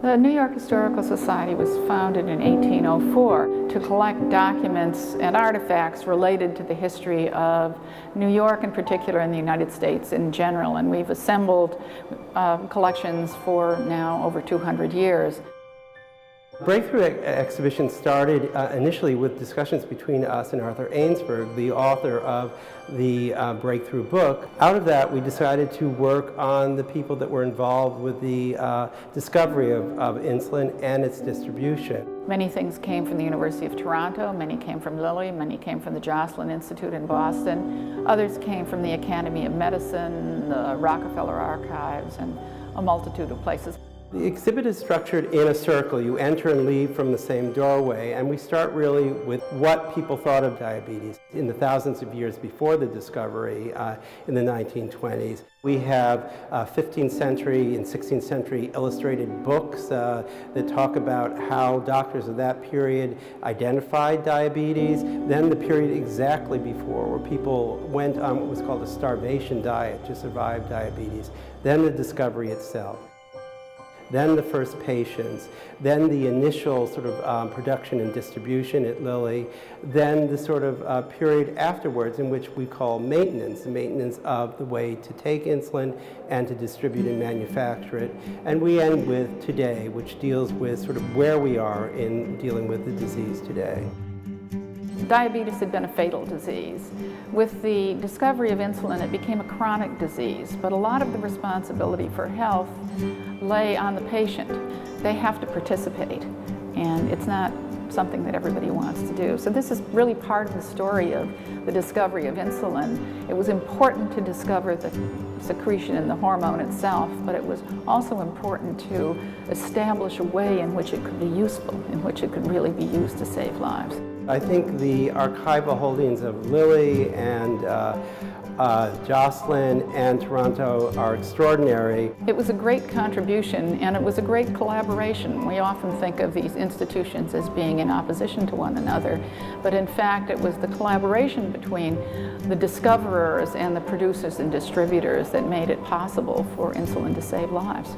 The New York Historical Society was founded in 1804 to collect documents and artifacts related to the history of New York in particular and the United States in general. And we've assembled collections for now over 200 years. Breakthrough exhibition started initially with discussions between us and Arthur Ainsberg, the author of the Breakthrough book. Out of that, we decided to work on the people that were involved with the discovery of insulin and its distribution. Many things came from the University of Toronto, many came from Lilly, many came from the Joslin Institute in Boston, others came from the Academy of Medicine, the Rockefeller Archives, and a multitude of places. The exhibit is structured in a circle. You enter and leave from the same doorway, and we start really with what people thought of diabetes in the thousands of years before the discovery in the 1920s. We have 15th century and 16th century illustrated books that talk about how doctors of that period identified diabetes, then the period exactly before where people went on what was called a starvation diet to survive diabetes, then the discovery itself. Then the first patients, then the initial sort of production and distribution at Lilly, then the sort of period afterwards in which we call maintenance, the maintenance of the way to take insulin and to distribute and manufacture it. And we end with today, which deals with sort of where we are in dealing with the disease today. Diabetes had been a fatal disease. With the discovery of insulin, it became a chronic disease, but a lot of the responsibility for health lay on the patient. They have to participate, and it's not something that everybody wants to do. So this is really part of the story of the discovery of insulin. It was important to discover the secretion in the hormone itself, but it was also important to establish a way in which it could be useful, in which it could really be used to save lives. I think the archival holdings of Lilly and Joslin and Toronto are extraordinary. It was a great contribution, and it was a great collaboration. We often think of these institutions as being in opposition to one another, but in fact it was the collaboration between the discoverers and the producers and distributors that made it possible for insulin to save lives.